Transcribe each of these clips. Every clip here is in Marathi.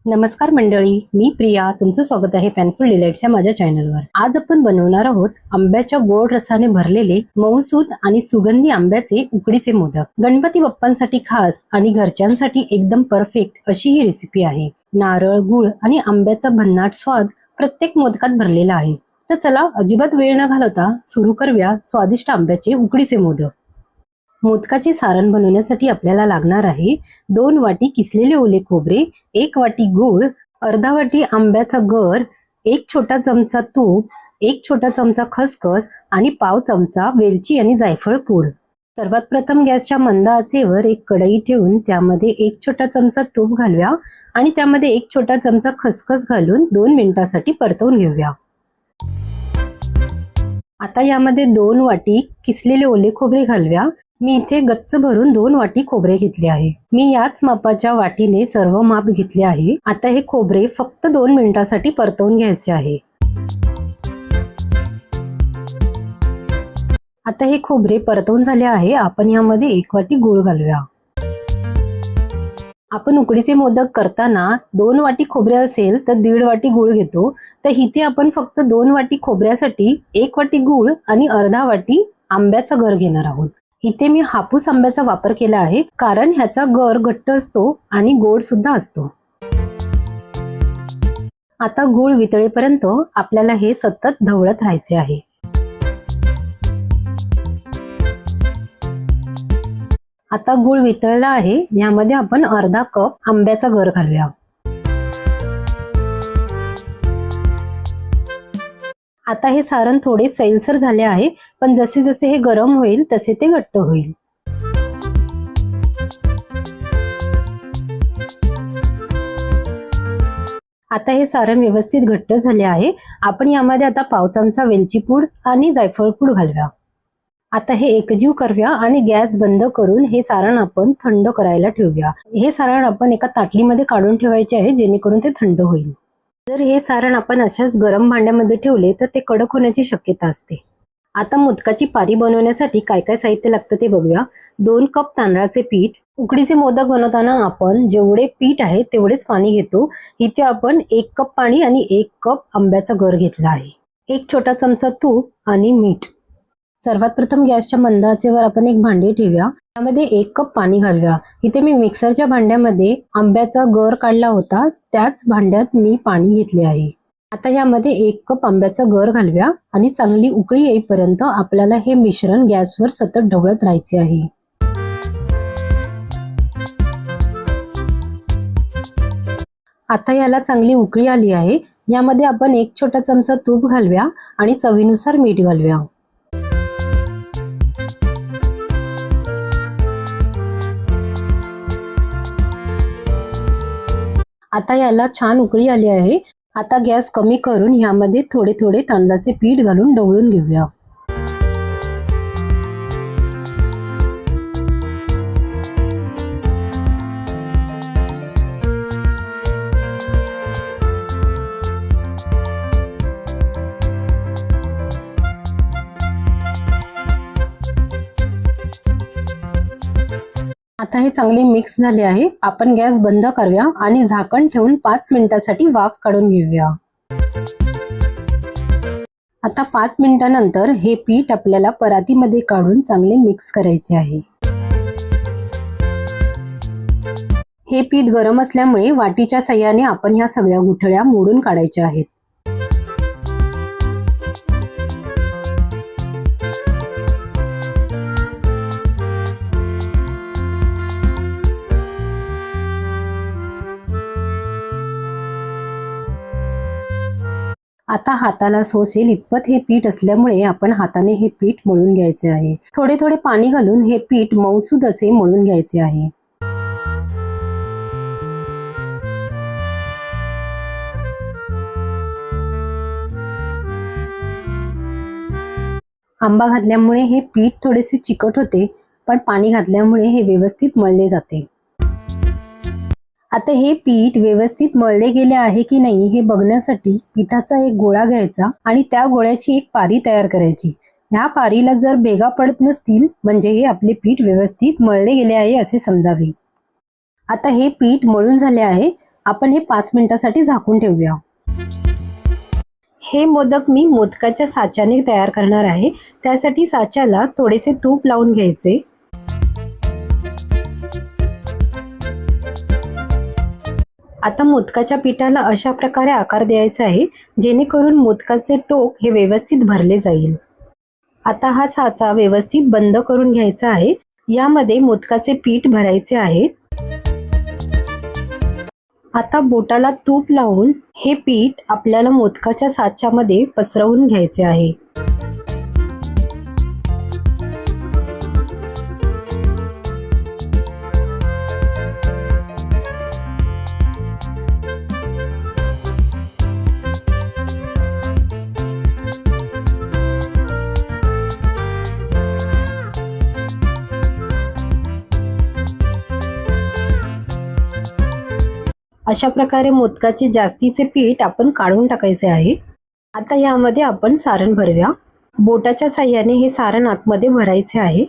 नमस्कार मंडळी, मी प्रिया. तुमचं स्वागत आहे फॅनफुल डिलाइट्स या माझ्या चॅनलवर. आज आपण बनवणार आहोत आंब्याच्या गोड रसाने भरलेले मऊसूद आणि सुगंधी आंब्याचे उकडीचे मोदक. गणपती बाप्पांसाठी खास आणि घरच्यांसाठी एकदम परफेक्ट अशी ही रेसिपी आहे. नारळ, गुळ आणि आंब्याचा भन्नाट स्वाद प्रत्येक मोदकात भरलेला आहे. तर चला अजिबात वेळ न घालवता सुरू करूया स्वादिष्ट आंब्याचे उकडीचे मोदक. मोदकाचे सारण बनवण्यासाठी आपल्याला लागणार आहे 2 वाटी किसलेले ओले खोबरे, 1 वाटी गूळ, अर्धा वाटी आंब्याचा गर, 1 छोटा चमचा तूप, 1 छोटा चमचा खसखस आणि पाव चमचा वेलची आणि जायफळ पूड. सर्वात प्रथम गॅसच्या मंद आचेवर एक कढई ठेवून त्यामध्ये 1 छोटा चमचा तूप घालूया आणि त्यामध्ये 1 छोटा चमचा खसखस घालून 2 मिनिटांसाठी परतवून घेऊया. आता यामध्ये 2 वाटी किसलेले ओले खोबरे घालूया. मी इथे गच्च भरून 2 वाटी खोबरे घेतले आहे. मी याच मापाच्या वाटीने सर्व माप घेतले आहे. आता हे खोबरे फक्त 2 मिनिटांसाठी परतवून घ्यायचे आहे. आता हे खोबरे परतवून झाले आहे. आपण यामध्ये 1 वाटी गूळ घालूया. आपण उकडीचे मोदक करताना 2 वाटी खोबरे असेल तर 1.5 वाटी गूळ घेतो. तर इथे आपण फक्त 2 वाटी खोबऱ्यासाठी 1 वाटी गूळ आणि अर्धा वाटी आंब्याचा गर घेणार आहोत. इथे मी हापूस आंब्याचा वापर केला आहे कारण ह्याचा गर घट्ट असतो आणि गोड सुद्धा असतो. आता गूळ वितळेपर्यंत आपल्याला हे सतत ढवळत राहायचे आहे. आता गूळ वितळला आहे. यामध्ये आपण अर्धा कप आंब्याचा गर घालूया. आता हे सारण थोडे सैलसर झाले आहे, पण जसे जसे हे गरम होईल तसे ते घट्ट होईल. आता हे सारण व्यवस्थित घट्ट झाले आहे. आपण यामध्ये आता पाव चमचा वेलची पूड आणि जायफळ पूड घालूया. आता हे एकजीव करूया आणि गॅस बंद करून हे सारण आपण थंड करायला ठेवूया. हे सारण आपण एका ताटलीमध्ये काढून ठेवायचे आहे जेणेकरून ते थंड होईल. जर हे सारण आपण अशाच गरम भांड्यामध्ये ठेवले तर ते कडक होण्याची शक्यता असते. आता मोदकाची पारी बनवण्यासाठी काय काय साहित्य लागतं ते बघूया. 2 कप तांदळाचे पीठ. उकडीचे मोदक बनवताना आपण जेवढे पीठ आहे तेवढेच पाणी घेतो. इथे आपण 1 कप पाणी आणि 1 कप आंब्याचा गर घेतला आहे. 1 छोटा चमचा तूप आणि मीठ. सर्वात प्रथम गॅसच्या मंद आचेवर आपण एक भांडे ठेवूया. त्यामध्ये 1 कप पाणी घालूया. इथे मी मिक्सरच्या भांड्यामध्ये आंब्याचा गर काढला होता त्याच भांड्यात मी पाणी घेतले आहे. आता यामध्ये 1 कप आंब्याचा गर घालूया आणि चांगली उकळी येईपर्यंत आपल्याला हे मिश्रण गॅसवर सतत ढवळत राहायचे आहे. आता याला चांगली उकळी आली आहे. यामध्ये आपण 1 छोटा चमचा तूप घालूया आणि चवीनुसार मीठ घालूया. आता याला छान उकळी आली आहे. आता गॅस कमी करून यामध्ये थोडे थोडे तांदळाचे पीठ घालून ढवळून घेऊया. आता हे चांगले मिक्स झाले आहे. आपण गॅस बंद करूया आणि झाकण ठेवून 5 मिनिटांसाठी वाफ काढून घेऊया. आता 5 मिनिटांनंतर हे पीठ आपल्याला परातीमध्ये काढून चांगले मिक्स करायचे आहे. हे पीठ गरम असल्यामुळे वाटीच्या साहाय्याने आपण ह्या सगळ्या गुठळ्या मोडून काढायच्या आहेत. आता हाताला सोसेल इतपत हे पीठ असल्यामुळे आपण हाताने हे पीठ मळून घ्यायचे आहे. थोडे थोडे पाणी घालून हे पीठ मऊसूद असे मळून घ्यायचे आहे. आंबा घातल्यामुळे हे पीठ थोडेसे चिकट होते, पण पाणी घातल्यामुळे हे व्यवस्थित मळले जाते. आता हे पीठ व्यवस्थित मळले गेले आहे की नाही हे बघण्यासाठी पिठाचा एक गोळा घ्यायचा आणि त्या गोळ्याची एक पारी तयार करायची. ह्या पारीला जर भेगा पडत नसतील म्हणजे हे आपले पीठ व्यवस्थित मळले गेले आहे असे समजावे. आता हे पीठ मळून झाले आहे. आपण हे 5 मिनिटासाठी झाकून ठेवूया। हे मोदक मी मोदकाच्या साच्याने तयार करणार आहे। त्यासाठी साच्याला थोडेसे तूप लावून घ्यायचे। आता मोदकाच्या पिठाला अशा प्रकारे आकार द्यायचा आहे जेणेकरून मोदकाचे टोक हे व्यवस्थित भरले जाईल। आता हा साचा व्यवस्थित बंद करून घ्यायचा आहे। यामध्ये मोदकाचे पीठ भरायचे आहे। आता बोटाला तूप लावून हे पीठ आपल्याला मोदकाच्या साच्यामध्ये पसरवून घ्यायचे आहे। अशा प्रकारे मोदकाचे जास्तीचे पीठ आपण काढून टाकायचे आहे। आता यामध्ये आपण सारण भरूया। बोटाच्या साहाय्याने हे सारण आतमध्ये भरायचे आहे।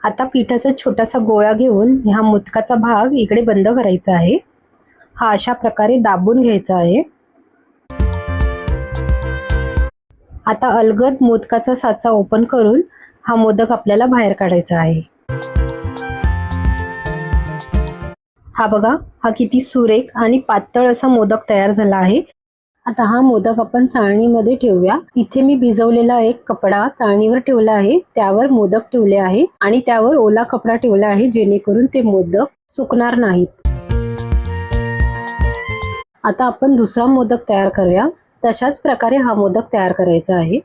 आता पिठाचा छोटासा गोळा घेऊन ह्या मोदकाचा भाग इकडे बंद करायचा आहे। हा अशा प्रकारे दाबून घ्यायचा आहे। आता अलगद मोदकाचा साचा ओपन करून हा मोदक आपल्याला बाहेर काढायचा आहे। हा बघा, हा किती सुरेख आणि पातळ असा मोदक तयार झाला आहे। आता हा मोदक आपण चाळणीमध्ये ठेवूया। इथे मी भिजवलेला एक कपडा चाळणीवर ठेवला आहे। त्यावर मोदक ठेवले आहे आणि त्यावर ओला कपडा ठेवला आहे जेणेकरून ते मोदक सुकणार नाहीत। आता आपण दुसरा मोदक तयार करूया। तशाच प्रकारे हा मोदक तयार करायचा आहे।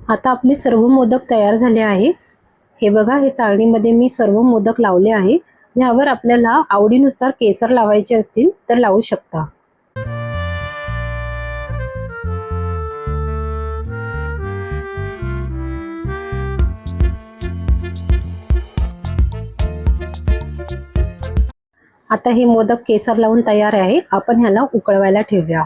आता आपले सर्व मोदक तयार झाले आहे। हे बघा, हे चाळणीमध्ये मी सर्व मोदक लावले आहे। यावर आपल्याला आवडीनुसार केसर लावायचे असतील तर लावू शकता। आता हे मोदक केसर लावून तयार आहे। आपण ह्याला उकळवायला ठेवूया।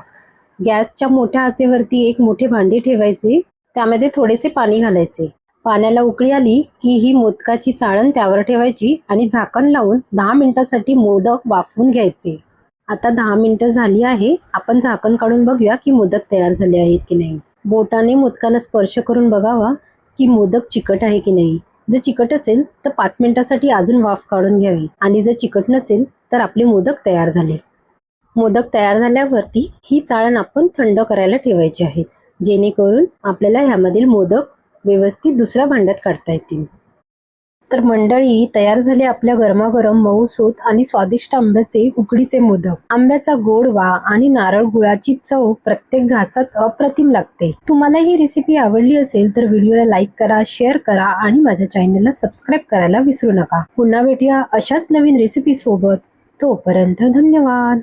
गॅसच्या मोठ्या आचेवरती एक मोठे भांडे ठेवायचे। त्यामध्ये थोडेसे पाणी घालायचे। पाण्याला उकळी आली की ही मोदकाची चाळण त्यावर ठेवायची आणि झाकण लावून 10 मिनिटांसाठी मोदक वाफवून घ्यायचे। आता 10 मिनिटं झाली आहे। आपण झाकण काढून बघूया की मोदक तयार झाले आहेत की नाही। बोटाने मोदकाला स्पर्श करून बघावा की मोदक चिकट आहे की नाही। जर चिकट असेल तर 5 मिनिटांसाठी अजून वाफ काढून घ्यावी आणि जर चिकट नसेल तर आपले मोदक तयार झाले। मोदक तयार झाल्यावरती ही चाळण आपण थंड करायला ठेवायची आहे जेणेकरून आपल्याला ह्यामधील मोदक व्यवस्थित दुसऱ्या भांड्यात काढता येतील। तर मंडळी, तयार झाले आपल्या गरमागरम मऊसूत आणि स्वादिष्ट आंब्याचे उकडीचे मोदक। आंब्याचा गोडवा आणि नारळ गुळाची चव प्रत्येक घासात अप्रतिम लागते। तुम्हाला ही रेसिपी आवडली असेल तर व्हिडिओला लाईक करा, शेअर करा आणि माझ्या चॅनलला सबस्क्राईब करायला विसरू नका। पुन्हा भेटूया अशाच नवीन रेसिपी सोबत। तोपर्यंत धन्यवाद।